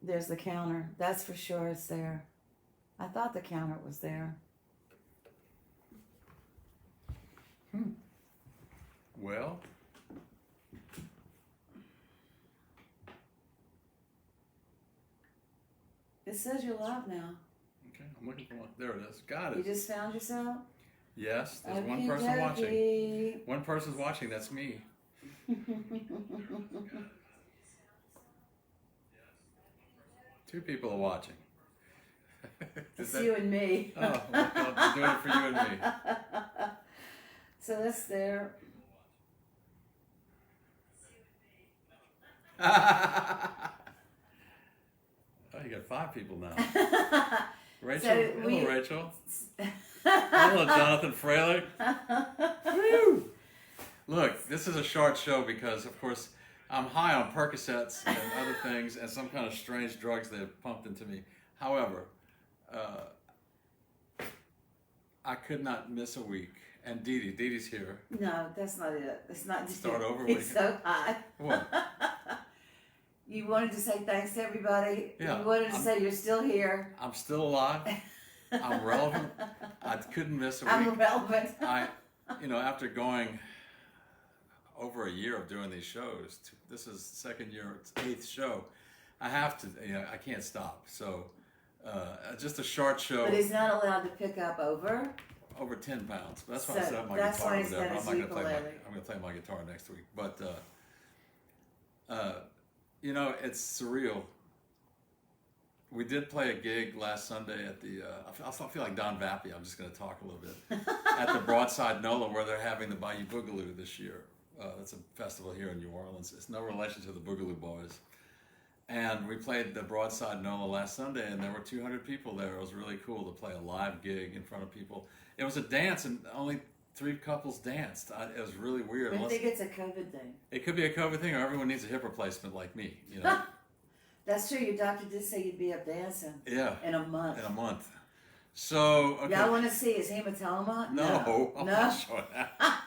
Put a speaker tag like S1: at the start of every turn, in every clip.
S1: There's the counter. That's for sure it's there. I thought the counter was there.
S2: Well,
S1: It says you're live now.
S2: okay, I'm looking for one. There it is. Got
S1: You
S2: it.
S1: just found yourself?
S2: Yes, there's one
S1: Okey
S2: person watching.
S1: dokey.
S2: One person's watching. That's me. Two people are watching.
S1: It's
S2: that-
S1: you and me.
S2: Oh, well, I'm doing it for you and me.
S1: So that's there.
S2: Oh, you got 5 people now. Rachel,
S1: So
S2: hello, Rachel. Hello, Jonathan Fralick. Woo! Look, this is a short show because, of course, I'm high on Percocets and other things and some kind of strange drugs they've pumped into me. However, I could not miss a week. And Dee Dee's here.
S1: No, that's not it. It's not just
S2: Start over?
S1: It's so high.
S2: What?
S1: You wanted to say thanks to everybody.
S2: Yeah,
S1: You wanted to say you're still here.
S2: I'm still alive. I'm relevant. I couldn't miss a week.
S1: I'm relevant.
S2: After going over a year of doing these shows, this is second year, it's 8th show. I have to, I can't stop. So, just a short show.
S1: But he's not allowed to pick up over
S2: 10 pounds. That's why
S1: So
S2: I set up my
S1: that's
S2: guitar
S1: why
S2: over
S1: he's
S2: there.
S1: got
S2: But
S1: his
S2: I'm going
S1: ukulele.
S2: to play my guitar next week. But it's surreal. We did play a gig last Sunday at the. I feel like Don Vappy. I'm just going to talk a little bit at the Broadside NOLA, where they're having the Bayou Boogaloo this year. It's a festival here in New Orleans. It's no relation to the Boogaloo Boys. And we played the Broadside NOLA last Sunday, and there were 200 people there. It was really cool to play a live gig in front of people. It was a dance, and only 3 couples danced. It was really weird.
S1: I think it's a COVID thing.
S2: It could be a COVID thing, or everyone needs a hip replacement like me.
S1: That's true. Your doctor did say you'd be up dancing
S2: Yeah.
S1: in a month.
S2: In a month. So, okay.
S1: Y'all want to see his hematoma?
S2: No, I'm
S1: No.
S2: not showing that.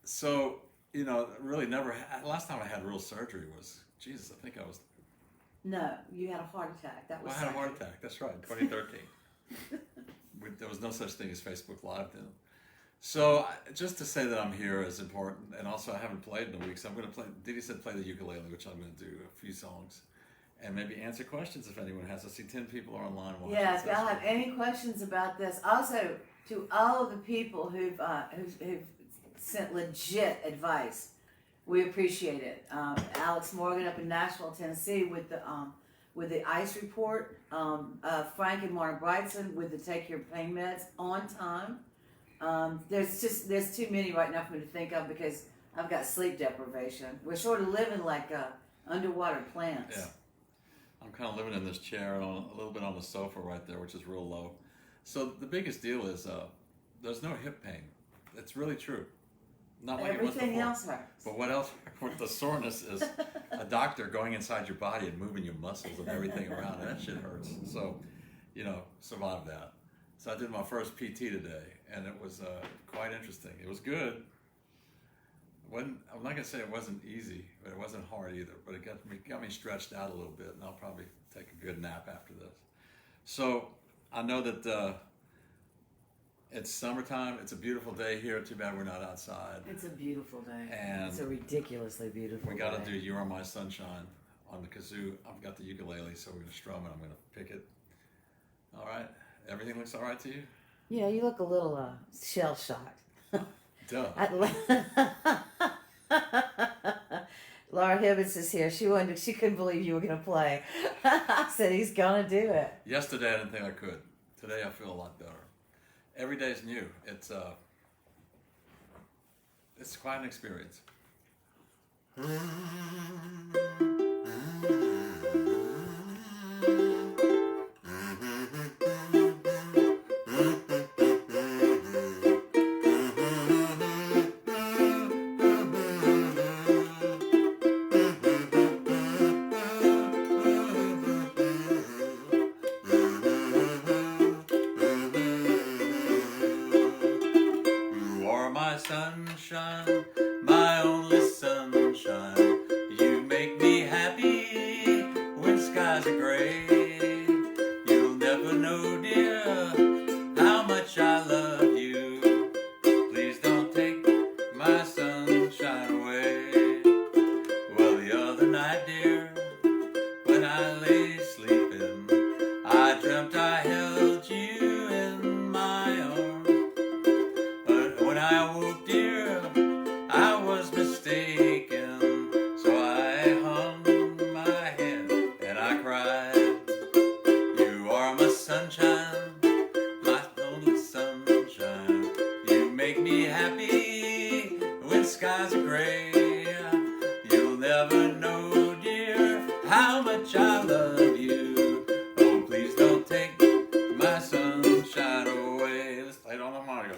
S2: So, really never had, last time I had real surgery was, Jesus, I think I was,
S1: No, you had a heart attack. That was.
S2: I had a heart
S1: surgery.
S2: attack, that's right, 2013. There was no such thing as Facebook Live then. So, just to say that I'm here is important, and also I haven't played in a week, so I'm going to play, Didi said play the ukulele, which I'm going to do a few songs, and maybe answer questions if anyone has. I see 10 people are online watching.
S1: Yeah, if y'all have any questions about this, also to all of the people who've sent legit advice, we appreciate it. Alex Morgan up in Nashville, Tennessee, with the ice report. Frank and Mark Brightson with the take your pain meds on time. There's too many right now for me to think of because I've got sleep deprivation. We're sort of living like underwater plants.
S2: Yeah. I'm kind of living in this chair and a little bit on the sofa right there, which is real low. So the biggest deal is there's no hip pain. It's really true. Not like
S1: Everything
S2: it was before.
S1: else hurts.
S2: But what else? What the soreness is a doctor going inside your body and moving your muscles and everything around. And that shit hurts. So, survive that. So I did my first PT today, and it was quite interesting. It was good. I'm not gonna say it wasn't easy, but it wasn't hard either. But it got me stretched out a little bit, and I'll probably take a good nap after this. So I know that it's summertime. It's a beautiful day here. Too bad we're not outside.
S1: It's a beautiful day.
S2: And
S1: it's a ridiculously beautiful
S2: We got
S1: day.
S2: to do "You Are My Sunshine" on the kazoo. I've got the ukulele, so we're gonna strum it. I'm gonna pick it. All right. Everything looks all right to you?
S1: Yeah, you look a little shell shocked.
S2: Duh.
S1: Laura Hibbins is here. She couldn't believe you were going to play. I said he's going to do it.
S2: Yesterday I didn't think I could. Today I feel a lot better. Every day is new. It's quite an experience. You are my sunshine, my only sunshine. night, dear, when I lay sleeping, I dreamt I held you in my arms. But when I awoke, dear, I was mistaken. So I hung my head and I cried. You are my sunshine, my only sunshine. You make me happy when skies are gray. You'll never know, dear, how much I love you. Oh, please don't take my sunshine away. Let's play it on the Mario.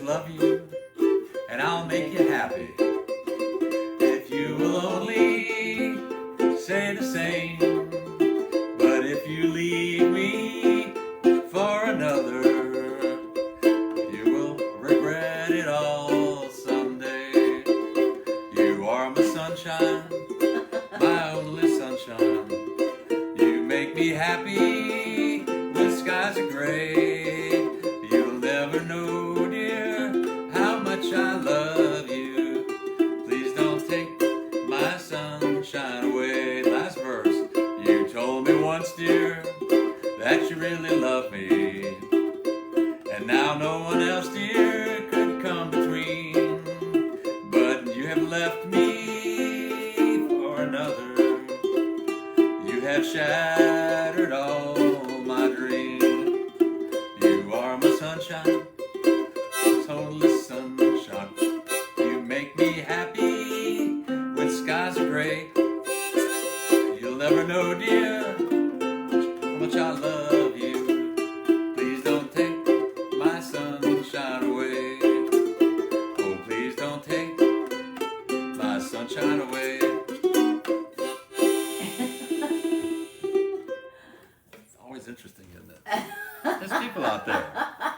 S2: Love you, and I'll make you happy if you will only say the same. But if you leave me for another, you will regret it all someday. You are my sunshine, my only sunshine. You make me happy when skies are gray. You'll never know, I love you. Please don't take my sunshine away. Last verse. You told me once, dear, that you really love me, and now no one else, dear, could come between. But you have left me for another. You have shattered all my dreams. You are my sunshine, totally sunshine. You make me happy when skies are gray. You'll never know, dear, how much I love you. Please don't take my sunshine away. Oh, please don't take my sunshine away. It's always interesting, isn't it? There's people out there.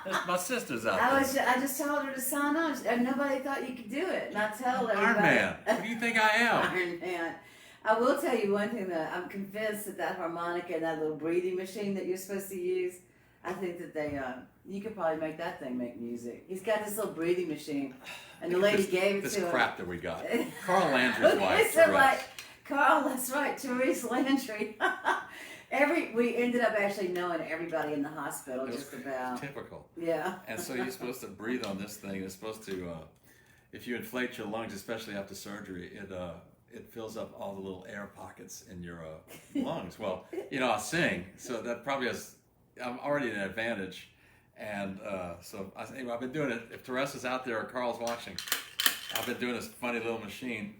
S2: There's my sisters out there.
S1: I just told her to sign on, and nobody thought you could do it. And I tell everybody.
S2: Iron Man. What do you think I am?
S1: Iron Man. I will tell you one thing, though. I'm convinced that harmonica and that little breathing machine that you're supposed to use, I think that they, you could probably make that thing make music. He's got this little breathing machine, and the lady gave it to him.
S2: This crap that we got. Carl Landry's wife.
S1: So like, Carl, that's right, Therese Landry. We ended up actually knowing everybody in the hospital, just about.
S2: Typical.
S1: Yeah.
S2: And so you're supposed to breathe on this thing. It's supposed to, if you inflate your lungs, especially after surgery, it fills up all the little air pockets in your lungs. Well, I sing, so that probably I'm already an advantage. And so anyway, I've been doing it. If Teresa's out there or Carl's watching, I've been doing this funny little machine.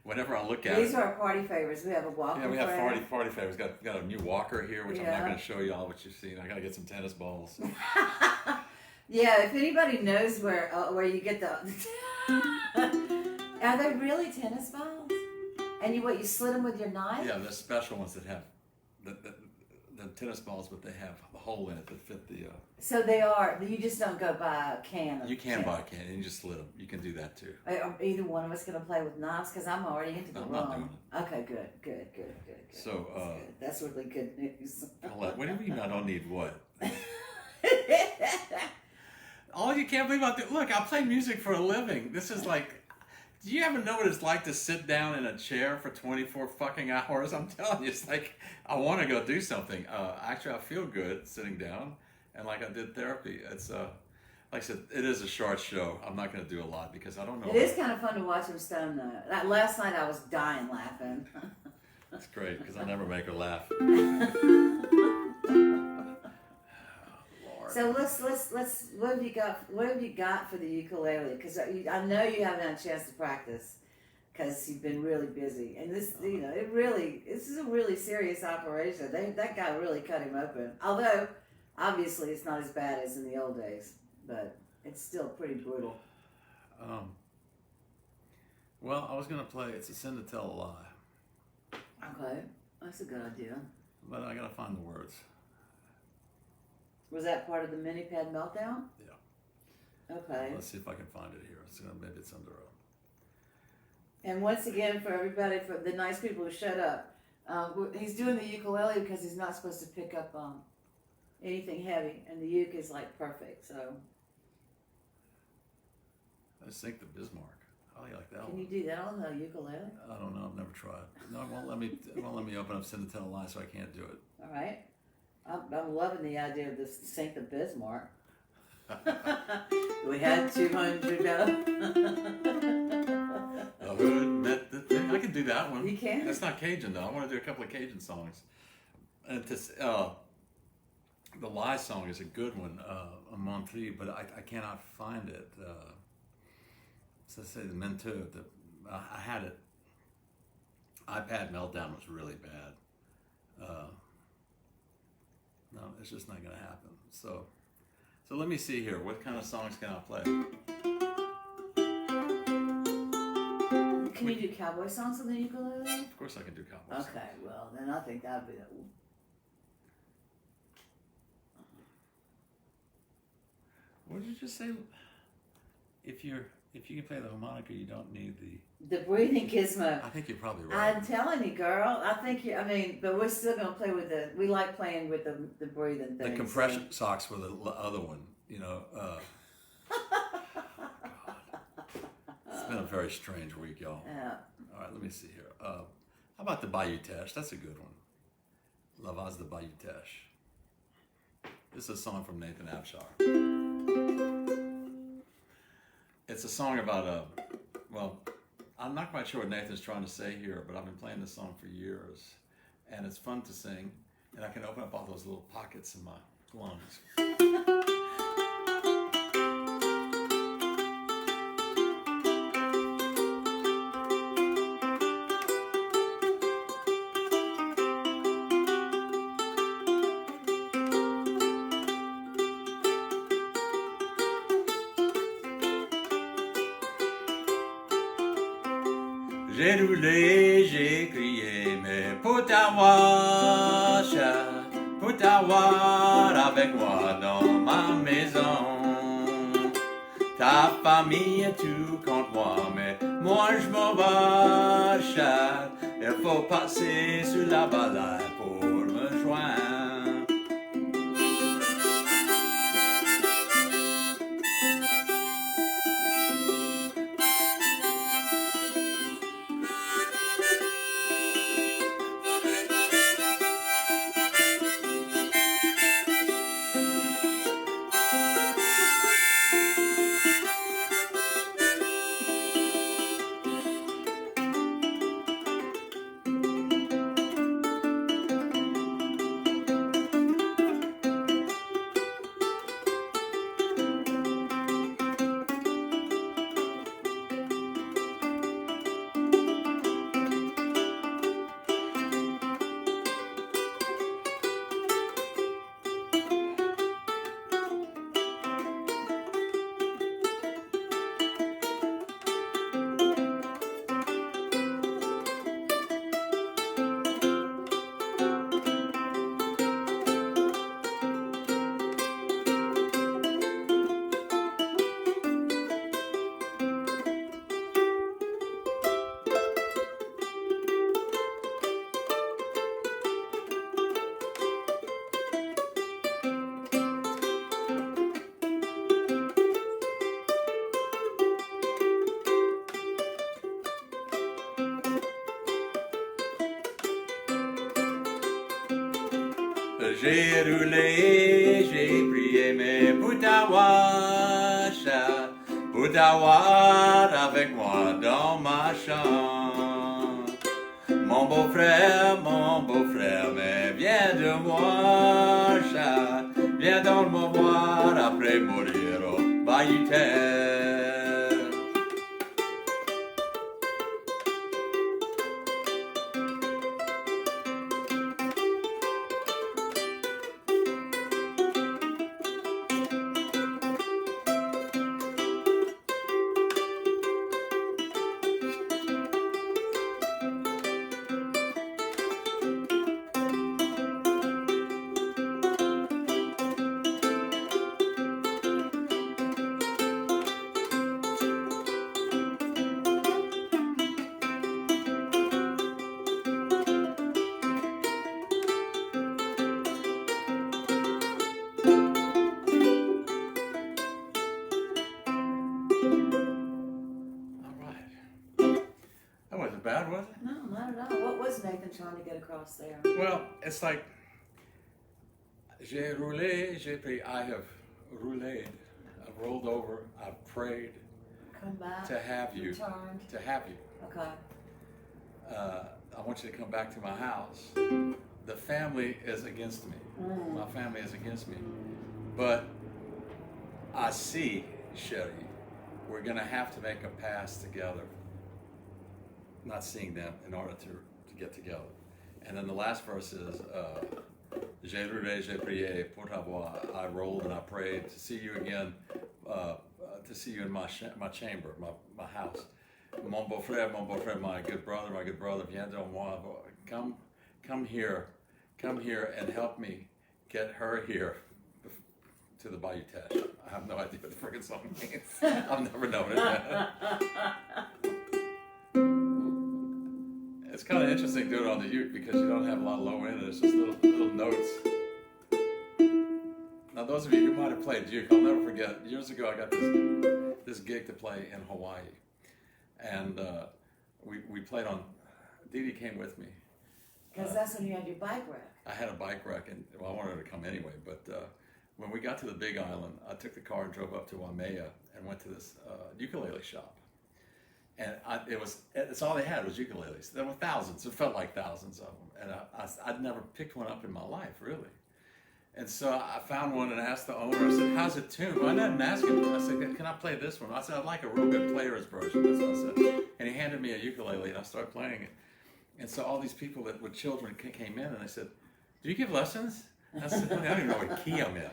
S2: Whenever I look at
S1: These are our party favors. We have a walker.
S2: Yeah, we have party favors. Got a new walker here, which I'm not going to show you all what you've seen. I got to get some tennis balls.
S1: Yeah, if anybody knows where you get the, are they really tennis balls? And you slid them with your knife?
S2: Yeah, there's special ones that have the tennis balls, but they have a hole in it that fit the.
S1: So they are. You just don't go buy a can.
S2: You can buy a can and you just slit them. You can do that too.
S1: Are either one of us going to play with knives? Because I'm already into the
S2: I'm not doing it.
S1: Okay, good.
S2: So
S1: that's really good news.
S2: What do you mean I don't need what? Oh, you can't believe look, I play music for a living. This is like. Do you ever know what it's like to sit down in a chair for 24 fucking hours? I'm telling you, it's like, I want to go do something. Actually, I feel good sitting down, and like I did therapy. It's, like I said, it is a short show. I'm not going to do a lot because I don't know.
S1: It is kind of fun to watch him stone, though. Last night I was dying laughing.
S2: That's great, because I never make her laugh.
S1: So let's what have you got for the ukulele? Because I know you haven't had a chance to practice. because he's been really busy. And this, this is a really serious operation. That guy really cut him open. Although, obviously, it's not as bad as in the old days, but it's still pretty brutal.
S2: Well, I was going to play It's a Sin to Tell a Lie.
S1: Okay, that's a good idea.
S2: But I got to find the words.
S1: Was that part of the mini pad meltdown?
S2: Yeah.
S1: Okay.
S2: Let's see if I can find it here. Maybe it's under
S1: And once again, for everybody, for the nice people who shut up, he's doing the ukulele because he's not supposed to pick up anything heavy, and the uke is like perfect. So.
S2: I think the Bismarck. How do you like that one?
S1: Can you do that on the ukulele?
S2: I don't know. I've never tried. No, it won't let me. It won't let me open up Sin to Tell a Lie, so I can't do it.
S1: All right. I'm loving the idea of this Saint the Bismarck. We had 200.
S2: The hood met the thing. I can do that one.
S1: You can.
S2: That's not Cajun though. I want to do a couple of Cajun songs. And the Lie song is a good one, a Montreux, but I cannot find it. So say the Menteur. I had it. iPad Meltdown was really bad. No, it's just not going to happen. So let me see here. What kind of songs can I play?
S1: Can you do cowboy songs on the ukulele?
S2: Of course I can do cowboy songs.
S1: Okay, well, then I think that would be that.
S2: What did you just say? If you can play the harmonica, you don't need the
S1: breathing gizmo.
S2: I think you're probably right.
S1: I'm telling you, girl. I think but we're still gonna play with we like playing with the breathing thing.
S2: The compression socks were the other one. God. It's been a very strange week, y'all.
S1: Yeah.
S2: All right, let me see here. How about the Bayou Teche? That's a good one. La Vaz de Bayou Teche. This is a song from Nathan Abshar. It's a song about I'm not quite sure what Nathan's trying to say here, but I've been playing this song for years, and it's fun to sing, and I can open up all those little pockets in my lungs. J'ai roulé, j'ai crié, mais pour t'avoir, pour t'avoir avec moi dans ma maison. Ta famille est tout contre moi, mais moi je m'en vais, chat. Il faut passer sur la balade pour me joindre. J'ai roulé, j'ai prié, mais pour t'avoir, pour t'avoir avec moi dans ma chambre. Mon beau-frère, mais viens de moi, chat, viens donc me voir après mourir au Bayou Teche.
S1: was Nathan trying to get across there?
S2: Well, it's like, j'ai roulé, j'ai pris. I have roulé. I've rolled over. I've prayed
S1: Come back.
S2: to have you.
S1: Returned.
S2: To have you.
S1: Okay.
S2: I want you to come back to my house. The family is against me. My family is against me. But I see, Sherry, we're going to have to make a pass together. Not seeing them in order to get together. And then the last verse is, j'ai roulé, j'ai prié pour t'avoir. I rolled and I prayed to see you again, to see you in my chamber, my house. Mon beau-frère, my good brother, viens de moi. Come here and help me get her here to the Bayou Teche. I have no idea what the friggin' song means. I've never known it. It's kind of interesting doing it on the uke because you don't have a lot of low end. It's just little notes. Now, those of you who might have played uke, I'll never forget. Years ago, I got this gig to play in Hawaii, and we played on. Dee Dee came with me.
S1: Because that's when you had your bike wreck.
S2: I had a bike wreck, and well, I wanted her to come anyway. But when we got to the Big Island, I took the car and drove up to Waimea and went to this ukulele shop. And it's all they had was ukuleles. There were thousands. It felt like thousands of them. And I'd never picked one up in my life, really. And so I found one and asked the owner, I said, how's it tuned? Well, I didn't ask him. I said, can I play this one? I said, I'd like a real good player's version. That's what I said. And he handed me a ukulele and I started playing it. And so all these people that with children came in and they said, do you give lessons? And I said, I don't even know what key I'm in.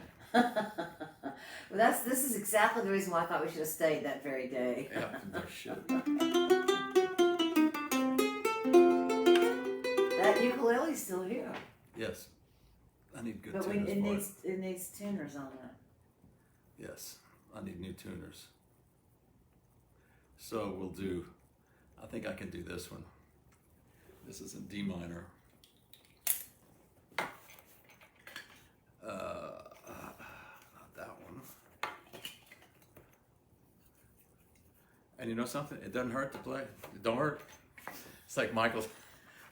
S1: Well, this is exactly the reason why I thought we should have stayed that very day.
S2: Yeah, no shit.
S1: That ukulele's still here.
S2: Yes. I need good
S1: But
S2: tuners.
S1: it needs tuners on it.
S2: Yes, I need new tuners. So we'll do, I think I can do this one. This is in D minor. Not that one. And you know something? It doesn't hurt to play. It don't hurt. It's like Michael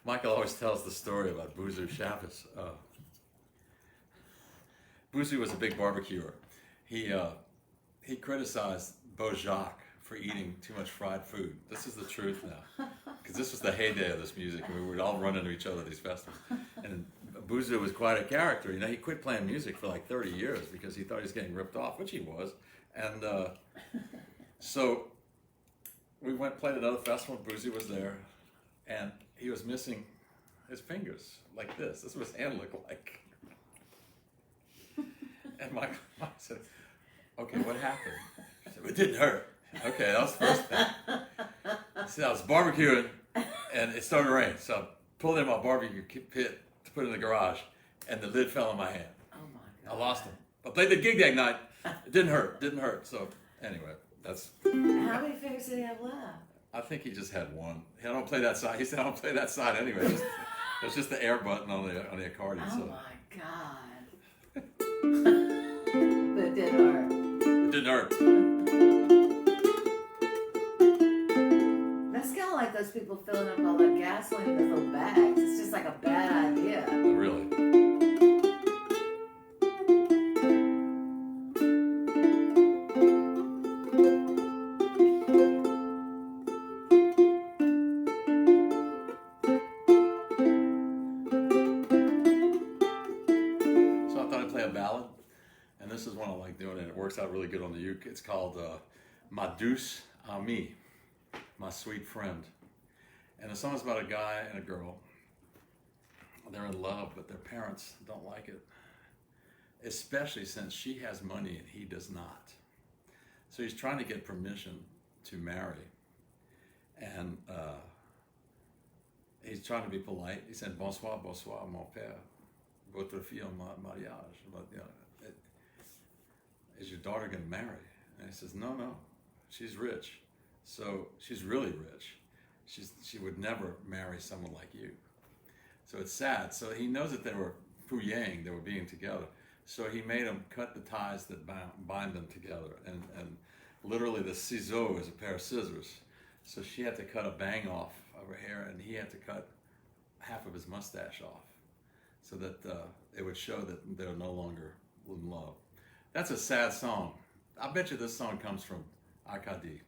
S2: always tells the story about Boozoo Shabbos. Boozoo was a big barbecuer. He criticized Bojack for eating too much fried food. This is the truth now, because this was the heyday of this music, and we would all run into each other at these festivals. And Boozoo was quite a character. You know, he quit playing music for like 30 years because he thought he was getting ripped off, which he was. And so we played another festival. Boozoo was there, and he was missing his fingers like this. This is what his hand looked like. And Mike said, okay, what happened? I said, it didn't hurt. Okay, that was the first thing. He said, I was barbecuing, and it started to rain. So I pulled in my barbecue pit to put it in the garage, and the lid fell in my hand.
S1: Oh, my God.
S2: I lost him. I played the gig that night. It didn't hurt. So anyway, that's...
S1: How many fingers did he have left?
S2: I think he just had one. I don't play that side. He said, I don't play that side anyway. It's just the air button on the accordion.
S1: Oh,
S2: so.
S1: my God. But it didn't hurt.
S2: It didn't hurt.
S1: That's kind of like those people filling up all that gasoline in those little bags. It's just like a bad idea.
S2: Really? So I thought I'd play a ballad, and this is one I like doing, and it works out really good on the uke. It's called Ma Douce Amie, My Sweet Friend. And the song's about a guy and a girl. They're in love, but their parents don't like it, especially since she has money and he does not. So he's trying to get permission to marry, and he's trying to be polite. He said, bonsoir, bonsoir, mon père, votre fille en mariage. But, you know, is your daughter going to marry? And he says, no, she's rich. So she's really rich. She would never marry someone like you. So it's sad. So he knows that they were fuyang, they were being together. So he made them cut the ties that bind them together. And literally the ciseaux is a pair of scissors. So she had to cut a bang off of her hair, and he had to cut half of his mustache off, so that it would show that they're no longer in love. That's a sad song. I bet you this song comes from Akadi,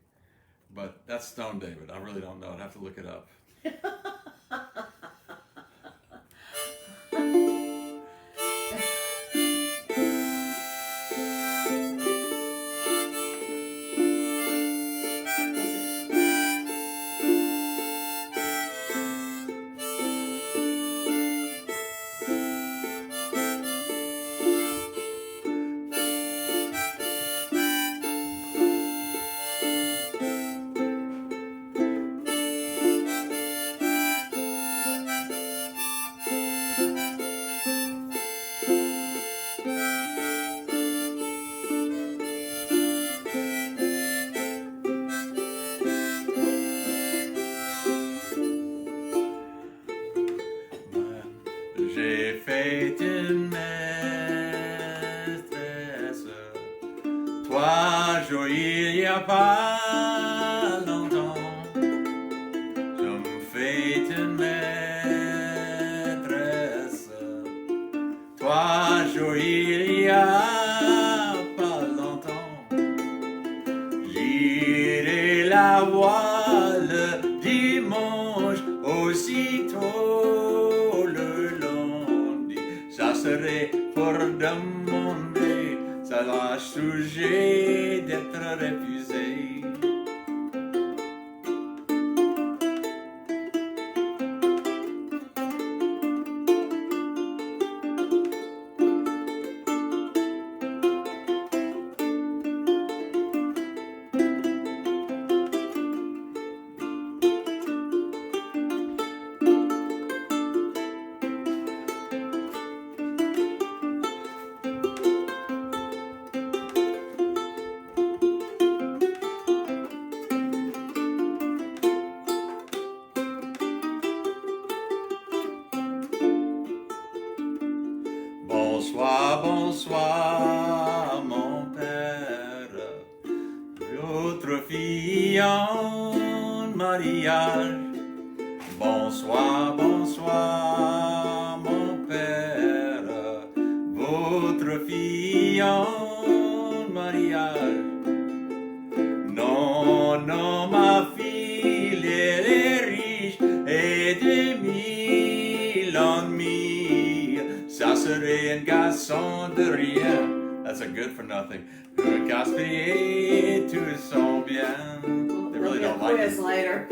S2: but that's Stone David. I really don't know. I'd have to look it up. J'ai fait une maîtresse 3 jours il y a pas longtemps. Je me fais une maîtresse 3 jours il y a pas longtemps. J'irai la voir le dimanche aussitôt le lundi. Ça serait pour demander, ça va sujet d'être refusé. Bonsoir, bonsoir, mon père. Votre fille en mariage. Bonsoir, bonsoir, mon père. Votre fille en mariage. Non, non, ma fille, elle est riche et de mille en mille. Ça serait un garçon de rien. That's a good for nothing. Gaspiller tout son bien. They really don't like it.
S1: Later.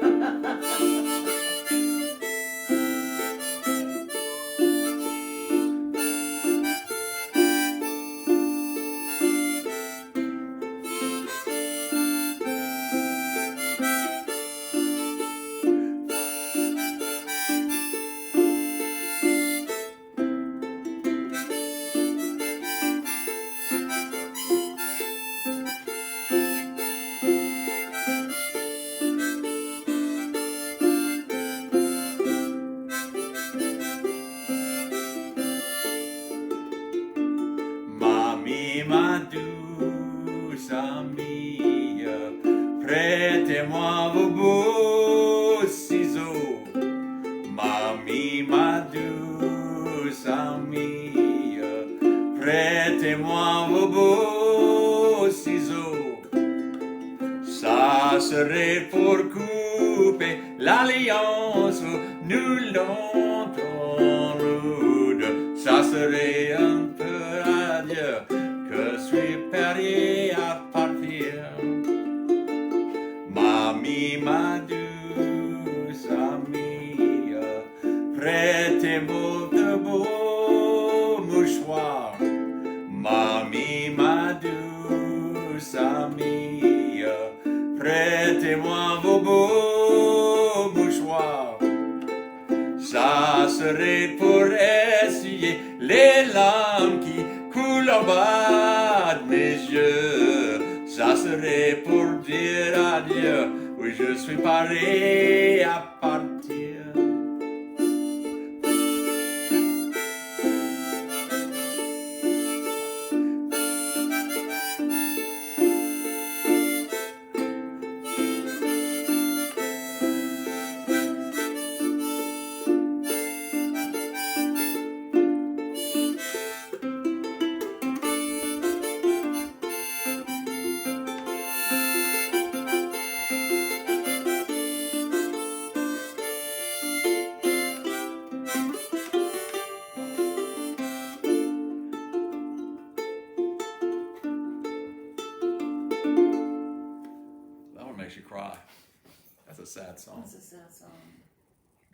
S2: Ma douce amie, prêtez-moi vos beaux ciseaux. Mamie, ma douce amie, prêtez-moi vos beaux ciseaux. Ça serait pour couper l'alliance, nous l'entendons rude. Ça serait un peu adieu. Je suis prêt à partir. Mamie, ma douce amie, prêtez-moi de beaux mouchoirs. Mamie, ma douce amie, prêtez-moi vos beaux mouchoirs. Ça serait pour essuyer les larmes qui coulent en bas de mes yeux. Ça serait pour dire adieu. Oui, je suis paré à partir. a sad song.
S1: It's a sad song.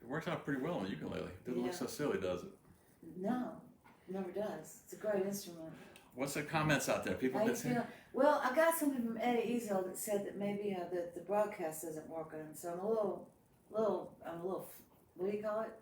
S2: It works out pretty well on the ukulele. Doesn't look so silly, does it?
S1: No, never does. It's a great instrument.
S2: What's the comments out there? People
S1: How you
S2: been saying,
S1: feel? Well, I got something from Eddie Ezel that said that maybe the broadcast isn't working, so I'm a little, what do you call it?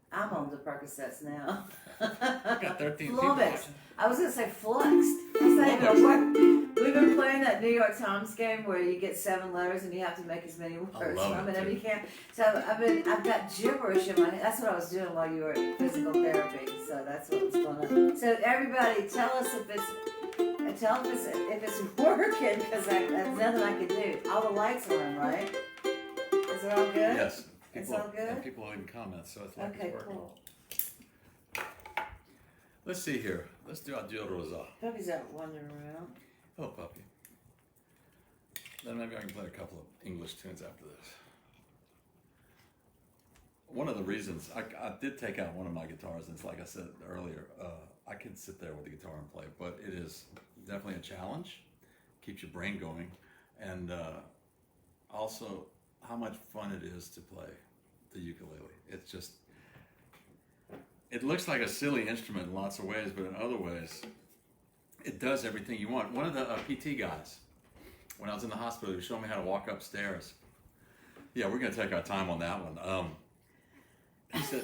S1: I'm on the Percocets now.
S2: I got 13 people
S1: Flummoxed.
S2: watching.
S1: I was gonna say flummoxed. That's not even a word. We've been playing that New York Times game where you get 7 letters and you have to make as many words
S2: love
S1: from
S2: it,
S1: it as
S2: too.
S1: you can. So I've got gibberish in my head. That's what I was doing while you were at physical therapy. So that's what was going on. So everybody, tell us if it's working, because there's nothing I can do. All the lights are on, right? Is it all good?
S2: Yes.
S1: It's all good?
S2: And people are leaving comments, so it's like
S1: Okay,
S2: it's working.
S1: cool.
S2: Let's see here. Let's do Adieu Rosa.
S1: Puppy's out wandering around.
S2: Hello, puppy. Then maybe I can play a couple of English tunes after this. One of the reasons, I did take out one of my guitars, and it's like I said earlier, I can sit there with the guitar and play, but it is definitely a challenge. Keeps your brain going, and also how much fun it is to play the ukulele. It's just, it looks like a silly instrument in lots of ways, but in other ways, it does everything you want. One of the PT guys, when I was in the hospital, he was showing me how to walk upstairs. Yeah, we're going to take our time on that one. He said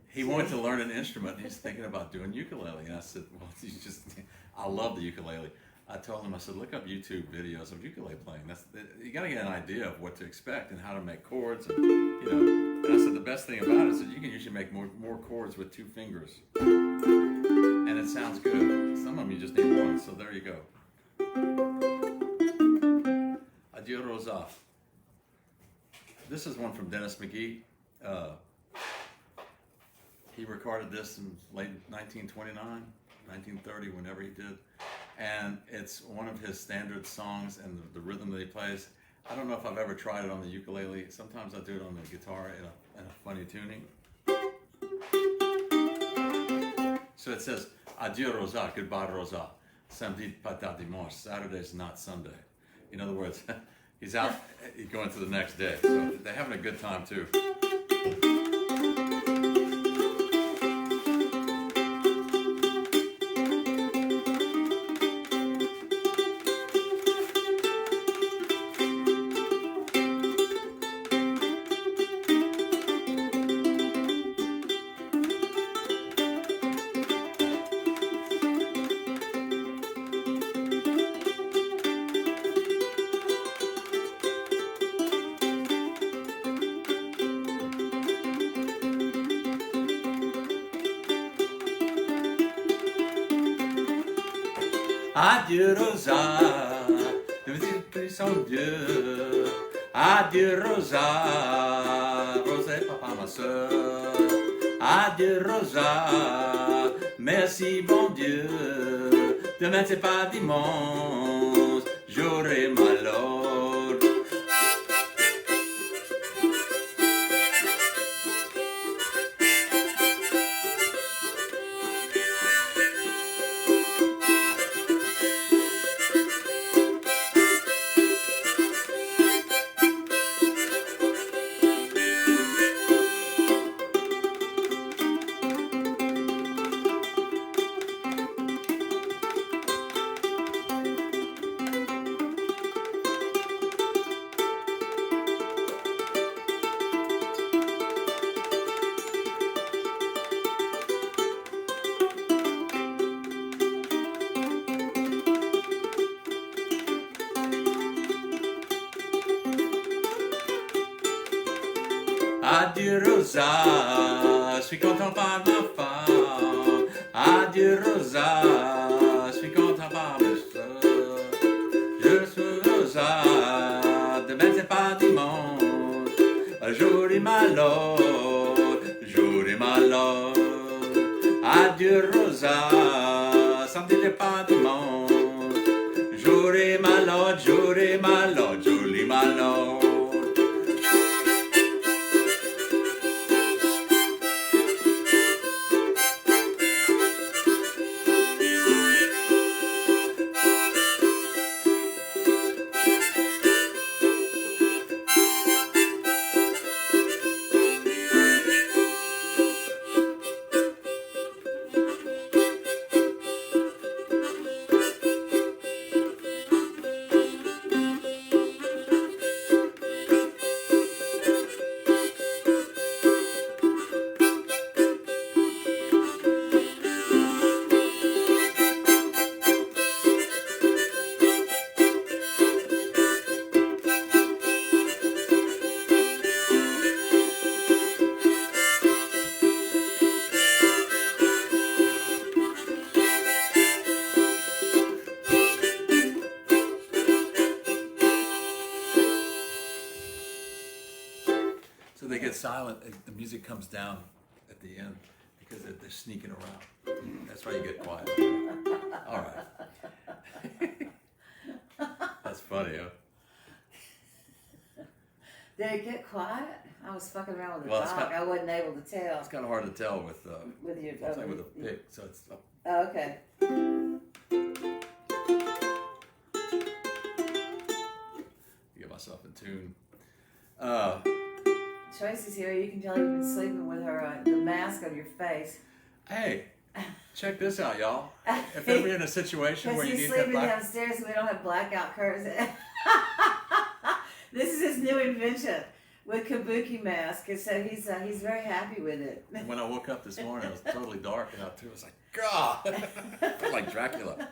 S2: he wanted to learn an instrument, and he's thinking about doing ukulele. And I said, well, I love the ukulele. I told him, I said, look up YouTube videos of ukulele playing. You got to get an idea of what to expect and how to make chords. And, and I said, the best thing about it is that you can usually make more chords with 2 fingers. And it sounds good. Some of them you just need 1, so there you go. Adieu Rosa. This is one from Dennis McGee. He recorded this in late 1929, 1930, whenever he did. And it's one of his standard songs, and the rhythm that he plays. I don't know if I've ever tried it on the ukulele. Sometimes I do it on the guitar in a funny tuning. So it says, Adieu Rosa, goodbye Rosa. Samedi pas dimanche. Saturday's not Sunday. In other words, he's out, he's going to the next day. So they're having a good time too. Adieu Rosa, son Dieu. Adieu Rosa, Rosa et papa ma soeur. Adieu Rosa, merci bon Dieu. Demain c'est pas dimanche, j'aurai malheur. Adieu Rosa, je suis content par ma femme. Adieu Rosa, je suis content par ma soeur. Je suis Rosa, demain c'est pas dimanche. Jour et malheur, jour et malheur. Adieu Rosa, samedi c'est pas dimanche. Jour et malheur, jour et malheur, joli malheur. silent. The music comes down at the end because they're sneaking around. That's why you get quiet. All right. That's funny, huh?
S1: Did it get quiet? I was fucking around with the
S2: Well, it's
S1: dog. I wasn't able to tell.
S2: It's kind of hard to tell with
S1: With your
S2: I'll say with a pick. So it's
S1: Oh, okay.
S2: get myself in tune.
S1: Tracy's here. You can tell you've been sleeping with her the mask on your face.
S2: Hey, check this out, y'all. If ever you're in a situation where you
S1: Because he's
S2: need that
S1: sleeping
S2: black,
S1: downstairs and we don't have blackout curtains. This is his new invention with kabuki mask, and so he's very happy with it.
S2: when I woke up this morning, it was totally dark out too. I was like, God, I felt like Dracula.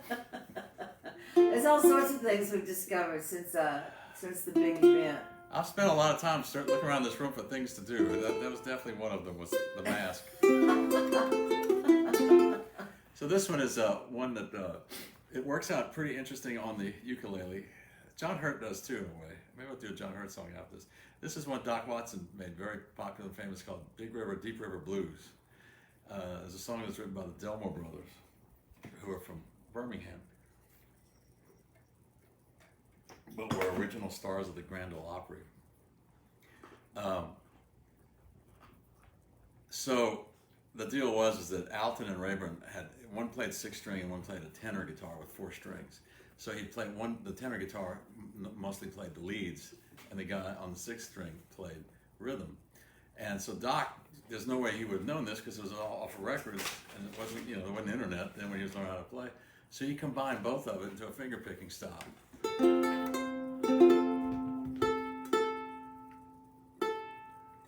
S1: There's all sorts of things we've discovered since the big event.
S2: I've spent a lot of time looking around this room for things to do. That was definitely one of them, was the mask. So this one is one that it works out pretty interesting on the ukulele. John Hurt does too, in a way. Maybe I'll do a John Hurt song after this. This is one Doc Watson made very popular and famous called Big River, Deep River Blues. It's a song that's written by the Delmore brothers, who are from Birmingham, but were original stars of the Grand Ole Opry. So the deal was that Alton and Rayburn had, one played 6-string and one played a tenor guitar with 4 strings. So he played the tenor guitar mostly played the leads, and the guy on the 6th string played rhythm. And so Doc, there's no way he would have known this because it was all off of records, and it wasn't, there wasn't internet then when he was learning how to play. So he combined both of it into a finger picking style. And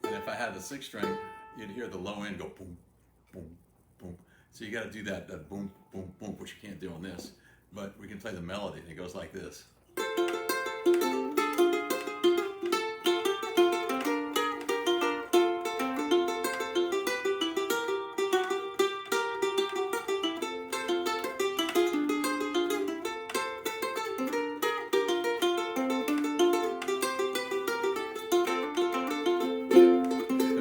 S2: if I had the 6th string, you'd hear the low end go boom, boom, boom. So you got to do that boom, boom, boom, which you can't do on this. But we can play the melody, and it goes like this.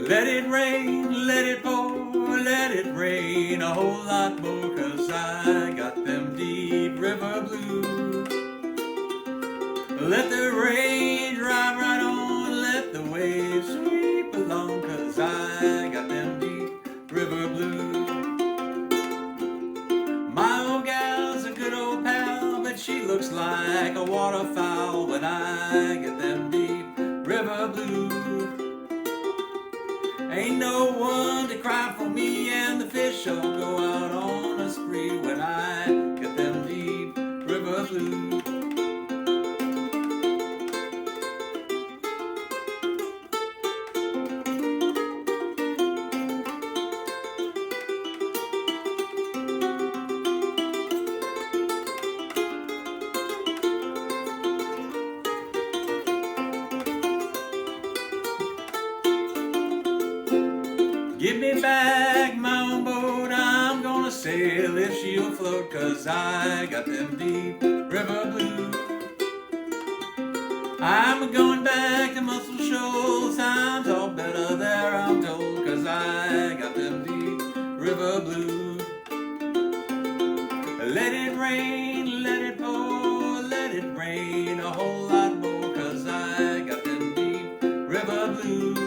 S2: Let it rain, let it pour, let it rain a whole lot more, 'cause I got them deep river blues. Let the rain drive right on, let the waves sweep along, 'cause I got them deep river blues. My old gal's a good old pal, but she looks like a waterfowl when I get them deep river blues. Ain't no one to cry for me, and the fish all go out on a spree when I get them deep river blues. Give me back my own boat, I'm gonna sail if she'll float, 'cause I got them deep river blues. I'm going back to Muscle Shoals, times all better there I'm told, 'cause I got them deep river blues. Let it rain, let it pour, let it rain a whole lot more, 'cause I got them deep river blues.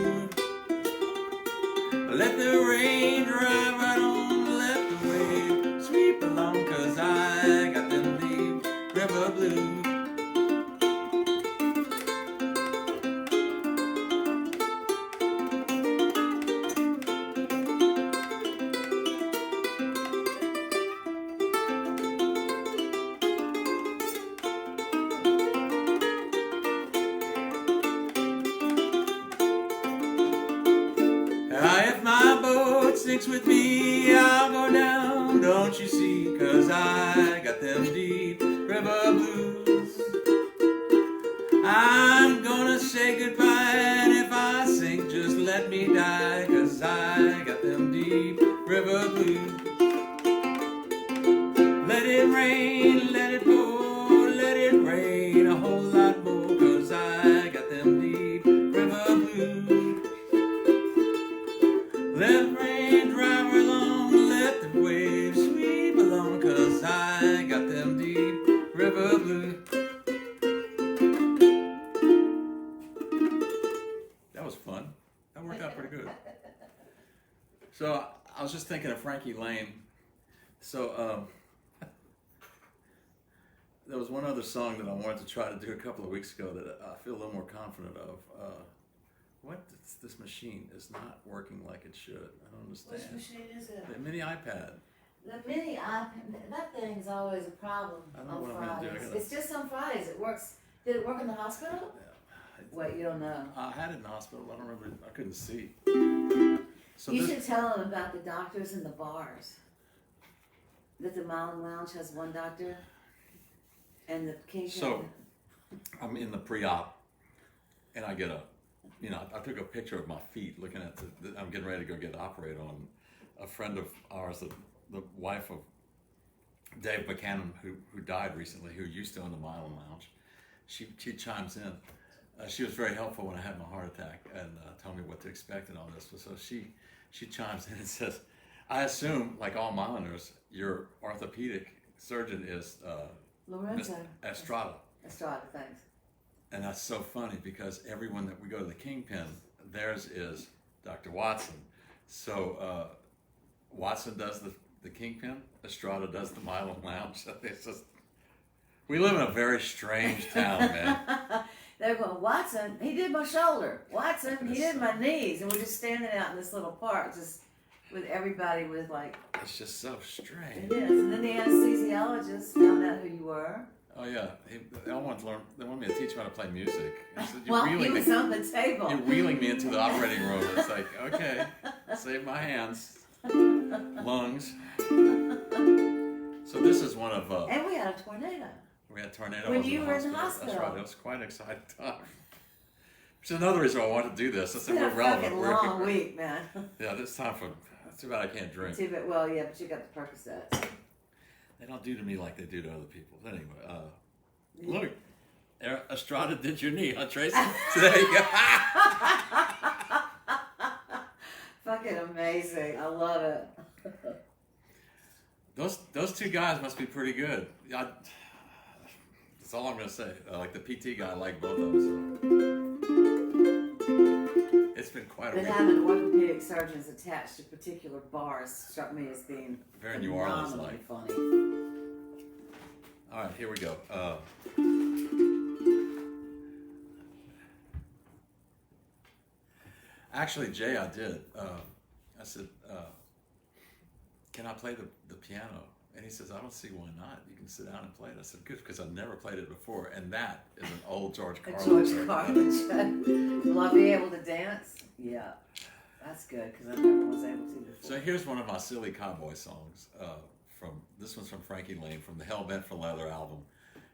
S2: Let the rain drive right on, let the wave sweep along, 'cause I got them deep river blues. If my boat sinks with me, I'll go down, don't you see, 'cause I got them deep river blues. I'm gonna say goodbye, and if I sink, just let me die, 'cause I got them deep river blues. Let it rain, let it pour, let it rain a whole lot more, 'cause I got them deep river blues. just thinking of Frankie Lane. So there was one other song that I wanted to try to do a couple of weeks ago that I feel a little more confident of. This machine is not working like it should. I don't understand.
S1: Which machine is it?
S2: The mini iPad.
S1: The mini iPad, that thing's always a problem
S2: I don't know
S1: on
S2: what I'm
S1: Fridays.
S2: gonna do.
S1: It's just on Fridays. It works. Did it work in the hospital?
S2: Yeah.
S1: Wait, you don't know.
S2: I had it in the hospital. I don't remember. I couldn't see. So
S1: You should tell them about the doctors and the bars. That the Mile and Lounge has one doctor, and the King.
S2: So I'm in the pre-op, and I get I took a picture of my feet looking at I'm getting ready to go get operated on. A friend of ours, the wife of Dave Buchanan, who died recently, who used to own the Mile and Lounge, she chimes in. She was very helpful when I had my heart attack and told me what to expect and all this. So she chimes in and says, I assume, like all Milaners, your orthopedic surgeon is
S1: Lorenzo
S2: Estrada.
S1: Estrada, thanks.
S2: And that's so funny because everyone that we go to the Kingpin, theirs is Dr. Watson. So Watson does the Kingpin, Estrada does the Mile and Lounge. It's just, we live in a very strange town, man.
S1: They're going, Watson, he did my shoulder. Watson, he did my knees. And we're just standing out in this little park, just with everybody with like...
S2: It's just so strange.
S1: It is. And then the anesthesiologist found out who you were.
S2: Oh yeah, they want me to teach them how to play music. I said,
S1: Well, he was on the table.
S2: You're wheeling me into the operating room. It's like, okay, save my hands, lungs. So this is one of...
S1: and we had a tornado.
S2: We had a tornado.
S1: When you were in the hospital.
S2: That's right. It was quite an exciting time. Which is another reason I wanted to do this. It's
S1: been
S2: more
S1: a
S2: relevant.
S1: fucking long week, man.
S2: Yeah, this time it's too bad I can't drink.
S1: Too bad. Well, yeah, but you got the Percocets.
S2: They don't do to me like they do to other people. Anyway, look, Estrada did your knee, huh, Tracy? So there you go.
S1: Fucking amazing. I love it.
S2: Those two guys must be pretty good. That's all I'm going to say. Like the PT guy, I like both of them. So. It's been quite a week.
S1: But having orthopedic surgeons attached to particular bars struck me as being
S2: very New Orleans-like.
S1: Funny.
S2: All right, here we go. Actually, Jay, I did. I said, can I play the piano? And he says, I don't see why not. You can sit down and play it. I said, good, because I've never played it before. And that is an old George Carlin.
S1: George Carlin. Will I be able to dance? Yeah. That's good, because I never was able to before.
S2: So here's one of my silly cowboy songs. This one's from Frankie Lane, from the Hell Bent for Leather album.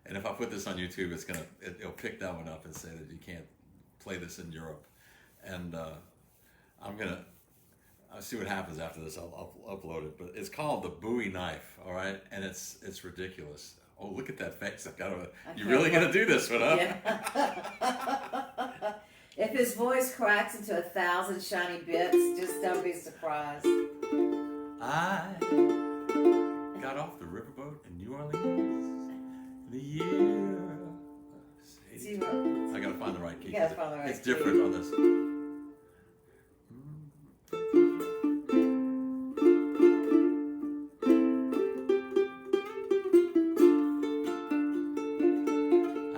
S2: And if I put this on YouTube, it'll pick that one up and say that you can't play this in Europe. And I'll see what happens after this. I'll upload it. But it's called the Bowie Knife, all right? And it's ridiculous. Oh, look at that face! You're really gonna do this one, huh?
S1: Yeah. If his voice cracks into 1,000 shiny bits, just don't be surprised.
S2: I got off the riverboat in New Orleans in the year of 82. I gotta find the right key.
S1: You gotta find the right key.
S2: It's different on this.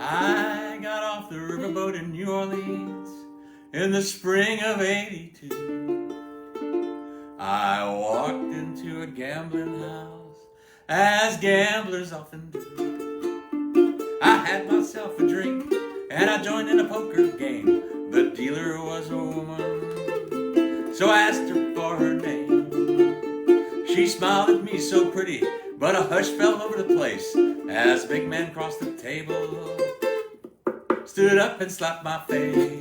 S2: I got off the riverboat in New Orleans in the spring of '82. I walked into a gambling house, as gamblers often do. I had myself a drink, and I joined in a poker game. The dealer was a woman, so I asked her for her name. She smiled at me so pretty, but a hush fell over the place as a big man crossed the table, stood up and slapped my face.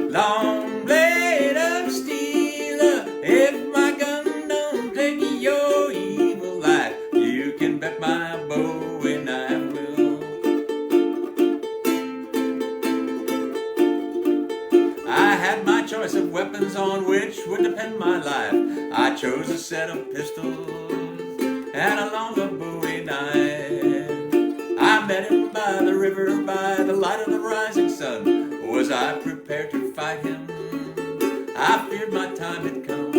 S2: Long blade of steel, if my gun don't take your evil life, you can bet my Bowie knife will. I had my choice of weapons on which would depend my life. I chose a set of pistols and a longer Bowie knife. I met him by the river by the light of the rising sun. Was I prepared to fight him? I feared my time had come.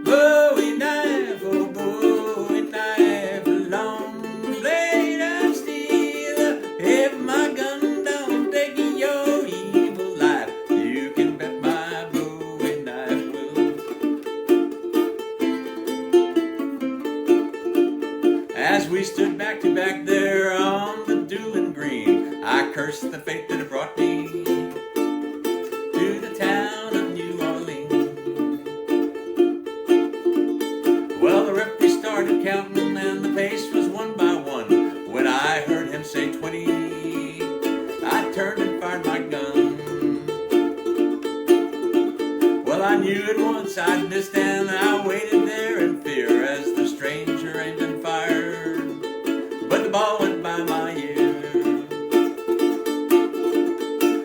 S2: Bowie knife, oh Bowie knife, long blade of steel. If my gun don't take your evil life, you can bet my Bowie knife will. As we stood back to back there on the dueling green, I cursed the fate that had brought me to the town of New Orleans. Well, the referee started counting and the pace was 1 by 1. When I heard him say 20, I turned and fired my gun. Well, I knew at once I'd missed and I waited there in fear as the stranger aimed and fired, but the ball went by my ear.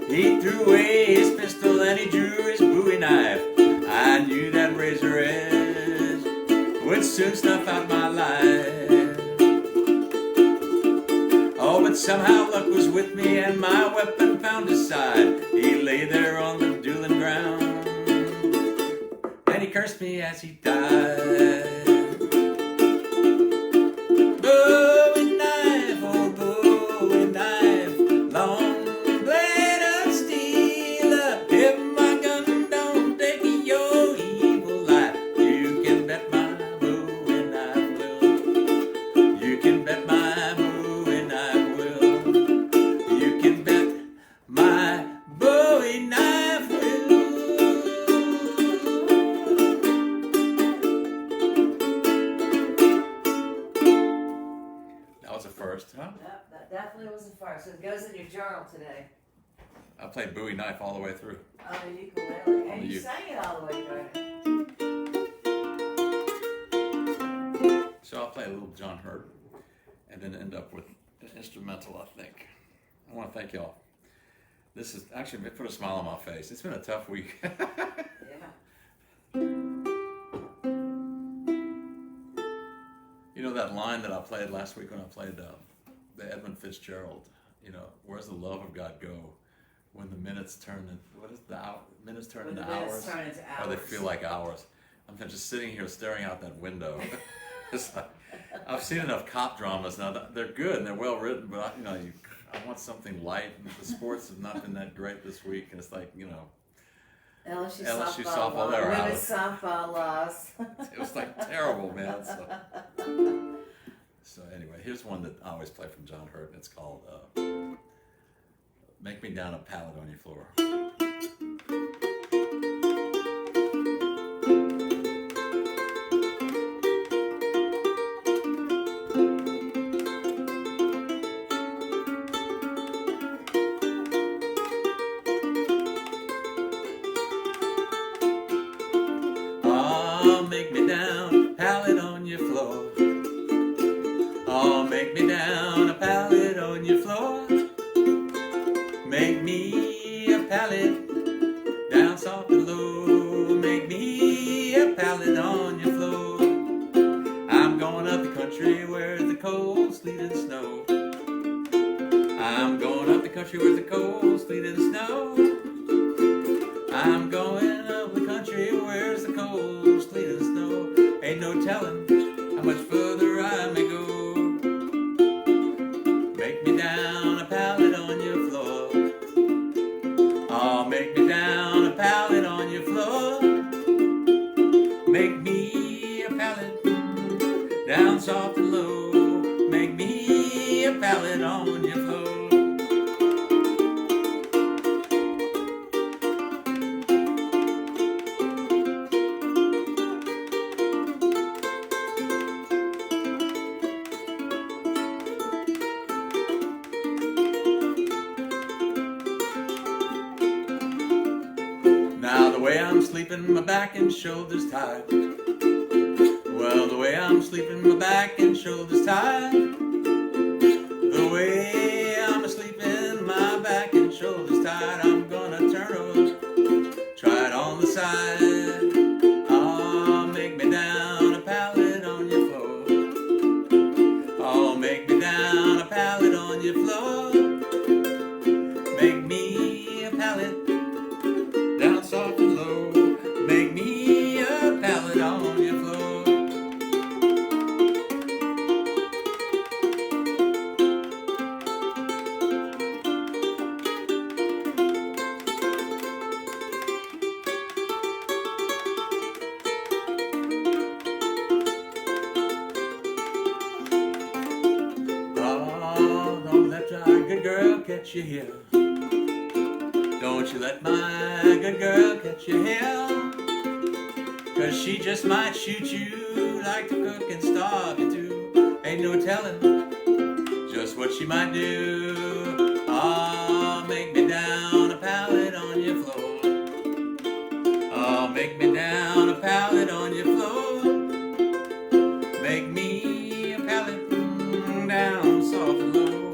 S2: He threw away his pistol and he drew his Bowie knife. I knew that razor edge would soon snuff out my life. Oh, but somehow luck was with me and my weapon found his side. He lay there on the dueling ground and he cursed me as he died. Bowie knife, oh Bowie knife, long blade of steel. If my gun don't take your evil life, you can bet my Bowie knife will. You can bet my Bowie knife will. You can bet my Bowie knife will. That was a first, huh?
S1: Yep, that definitely was a first. So it goes in your journal today.
S2: I played Bowie knife all the way through.
S1: On the ukulele. And
S2: the
S1: you
S2: uk-
S1: sang it all the way through.
S2: So I'll play a little John Hurt and then end up with an instrumental, I think. I want to thank y'all. This has actually put a smile on my face. It's been a tough week.
S1: Yeah.
S2: You know that line that I played last week when I played the Edmund Fitzgerald, you know, where's the love of God go when the minutes turn into, what is the hour, minutes turn
S1: When
S2: into
S1: the minutes
S2: hours?
S1: turn into
S2: Or they
S1: hours.
S2: feel like hours. I'm just sitting here staring out that window. It's like, I've seen enough cop dramas now. They're good and they're well written, but I want something light. The sports have not been that great this week, and it's like, you know,
S1: LSU
S2: LSU
S1: softball
S2: softball,
S1: loss.
S2: they're out.
S1: Women's softball loss.
S2: it was like terrible, man. So anyway, here's one that I always play from John Hurt, and it's called "Make Me Down a Pallet on Your Floor." Oh, make me down a pallet on your floor. Oh, make me down a pallet on your floor. Make me a pallet down soft and low. Make me a pallet on your floor. I'm going up the country where the cold, sleet, and snow. I'm going up the country where the cold, sleet, and snow. I'm going up the country where's the cold, sleet, and snow. Ain't no telling how much further I may go. Make me down a pallet on your floor. Oh, make me down a pallet on your floor. Make me a pallet down soft and low. Make me a pallet on your floor. Now the way I'm sleeping, my back and shoulders tired. Well, the way I'm sleeping, my back and shoulders tired. The way I'm sleeping, my back and shoulders tired. I'm gonna turn over, try it on the side. Oh, make me down a pallet on your floor. Oh, make me down a pallet on your floor. Make me a pallet, down soft and low. Make me a pallet on your floor. Oh, don't let your good girl catch you here. Don't you let my good girl catch you here. 'Cause she just might shoot you, like to cook and starve you too. Ain't no telling just what she might do. Oh, make me down a pallet on your floor. Oh, make me down a pallet on your floor. Make me a pallet down soft and low.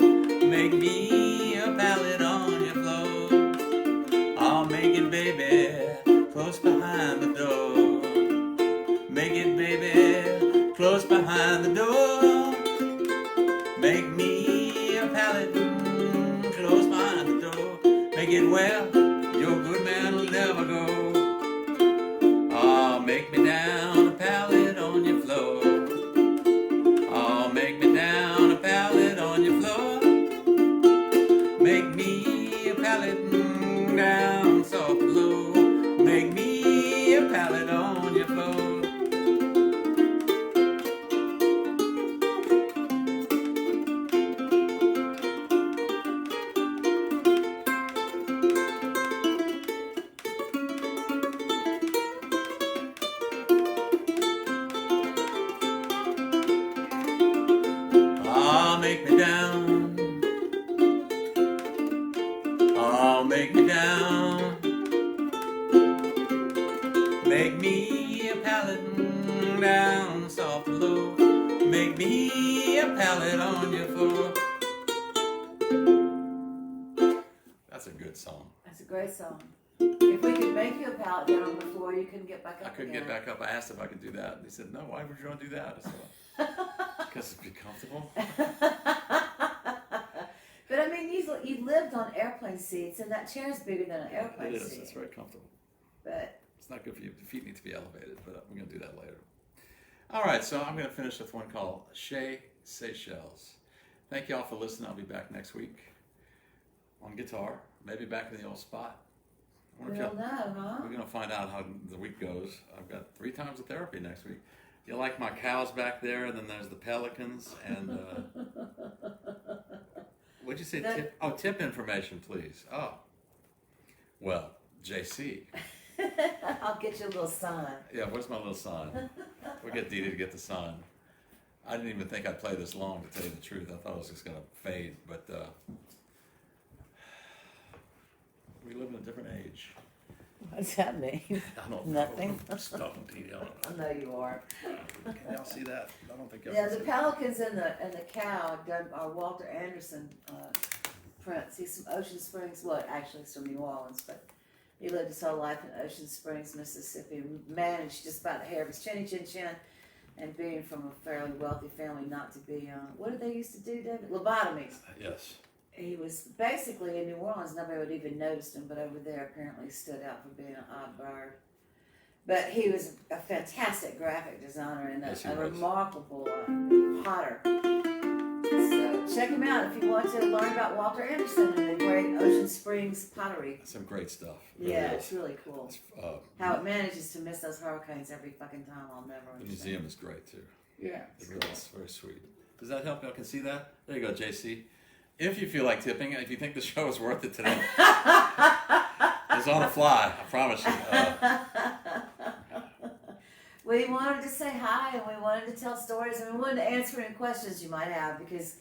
S2: Make me a pallet on your floor. I'll make it, baby, close behind the door. Make it, baby, close behind the door. Make me a pallet close behind the door. Make it well, your good man will never go. Oh, make me down a pallet on your floor. Oh, make me down a pallet on your floor. Make me a pallet down soft and low. Make me a pallet on your floor. Ah, make me down. Oh, make me down. Make me a pallet down soft and low. Make me a pallet on your floor. That's a good song.
S1: That's a great song. If we could make you a pallet down on the floor, you couldn't get back up
S2: I couldn't
S1: again.
S2: get back up. I asked if I could do that. And he said, no, why would you want to do that? I said, because it'd be comfortable.
S1: But I mean, you lived on airplane seats, and that chair's bigger than an airplane
S2: It is.
S1: seat.
S2: It's very comfortable.
S1: But
S2: It's not good for you. The feet need to be elevated, but we're going to do that later. All right, so I'm going to finish with one called Chez Seychelles. Thank you all for listening. I'll be back next week on guitar, maybe back in the old spot. I
S1: we
S2: wonder if
S1: don't know, huh?
S2: We're going to find out how the week goes. I've got 3 times of therapy next week. You like my cows back there, and then there's the pelicans, and what'd you say? Tip? Oh, tip information, please. Oh, well, JC.
S1: I'll get you a little sign.
S2: Yeah, where's my little sign? We'll get Dee Dee to get the sign. I didn't even think I'd play this long, to tell you the truth. I thought it was just going to fade, but we live in a different age.
S1: What's that mean?
S2: I don't
S1: Nothing.
S2: know. Stop them, Dee Dee. I don't
S1: I
S2: know.
S1: know you are.
S2: Can y'all see that? I don't think y'all
S1: Yeah,
S2: can
S1: the
S2: see
S1: pelicans and the cow are Walter Anderson prints. He's from Ocean Springs. Well, actually, he's from New Orleans, but he lived his whole life in Ocean Springs, Mississippi. Managed just about the hair of his chinny chin chin, and being from a fairly wealthy family, not to be what did they used to do, David? Lobotomies.
S2: Yes.
S1: He was basically in New Orleans. Nobody would even noticed him, but over there apparently stood out for being an odd bird. But he was a fantastic graphic designer and
S2: Yes, he
S1: a
S2: was.
S1: remarkable potter. So check him out if you want to learn about Walter Anderson and the great Ocean Springs pottery.
S2: Some great stuff. Really
S1: Yeah,
S2: is.
S1: it's really cool.
S2: It's,
S1: How it manages to miss those hurricanes every fucking time, I'll never
S2: the
S1: understand.
S2: museum is great too.
S1: Yeah,
S2: It really is very sweet. Does that help? Y'all can see that? There you go, JC. If you feel like tipping, if you think the show is worth it today, it's on the fly. I promise you.
S1: We wanted to say hi and we wanted to tell stories and we wanted to answer any questions you might have because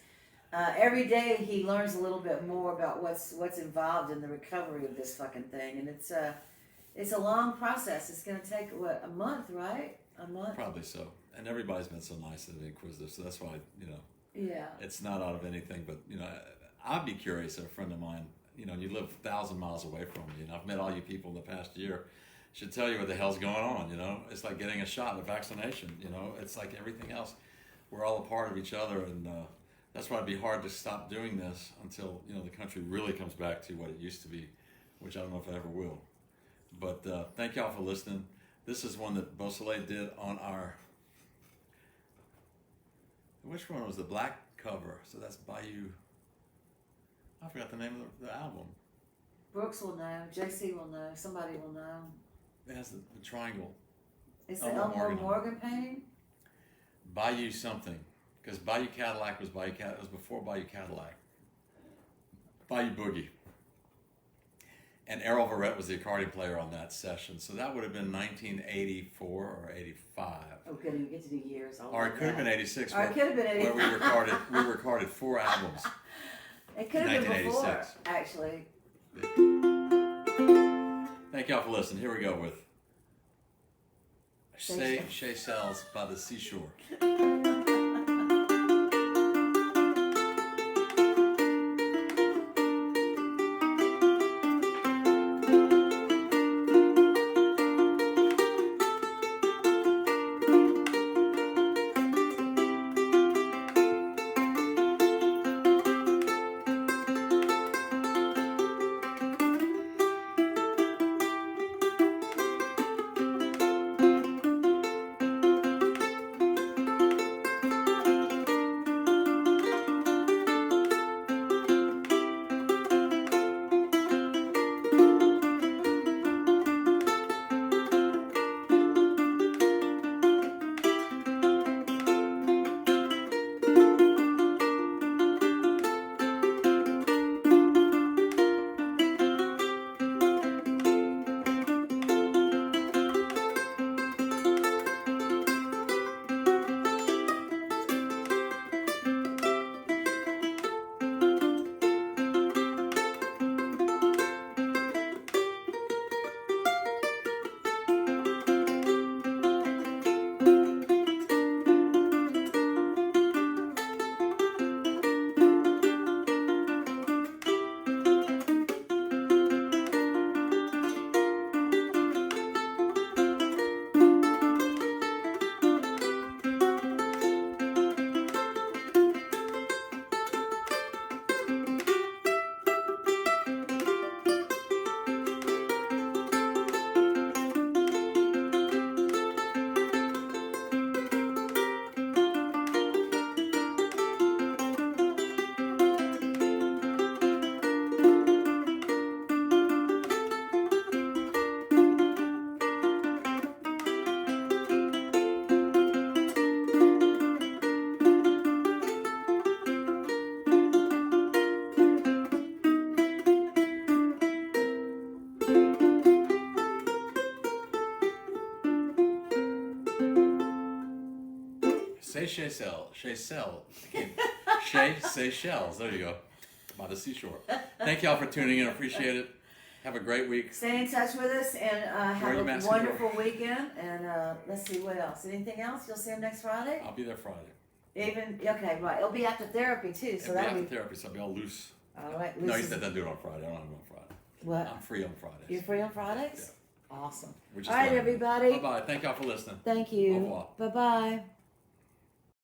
S1: every day he learns a little bit more about what's involved in the recovery of this fucking thing, and it's a long process. It's going to take a month, right? A month.
S2: Probably so. And everybody's been so nice and inquisitive, so that's why
S1: Yeah.
S2: it's not out of anything. But I'd be curious. A friend of mine, you live 1,000 miles away from me, and I've met all you people in the past year. Should tell you what the hell's going on. It's like getting a shot, a vaccination. It's like everything else. We're all a part of each other, and that's why it'd be hard to stop doing this until, you know, the country really comes back to what it used to be, which I don't know if it ever will. But thank y'all for listening. This is one that Beausoleil did on our, which one was the black cover? So that's Bayou. I forgot the name of the album.
S1: Brooks will know. JC will know. Somebody will know.
S2: It has the triangle.
S1: It's the Elmore Morgan painting?
S2: Bayou something. Because Bayou Cadillac was Bayou Cadillac. It was before Bayou Cadillac. Bayou Boogie. And Errol Verrett was the accordion player on that session. So that would have been 1984 or 85.
S1: Oh, good. You get to do years.
S2: Or it could have been 86.
S1: Or it could have been 86.
S2: Where we recorded 4 albums.
S1: It could have been before, actually.
S2: Thank y'all for listening. Here we go with Seychelles by the seashore. Seychelles, there you go, by the seashore. Thank y'all for tuning in. I appreciate it. Have a great week.
S1: Stay in touch with us and have a wonderful weekend. And let's see what else. Anything else? You'll see him next Friday?
S2: I'll be there Friday.
S1: Okay, right. It'll be after therapy too. So
S2: that'll be after therapy, so I'll be all loose.
S1: All right.
S2: No, he said don't do it on Friday. I don't have it on Friday.
S1: What?
S2: I'm free on Fridays.
S1: You're free on Fridays?
S2: Yeah.
S1: Awesome.
S2: All
S1: right, everybody.
S2: Bye-bye. Thank y'all for listening.
S1: Thank you.
S2: Au revoir.
S1: Bye-bye.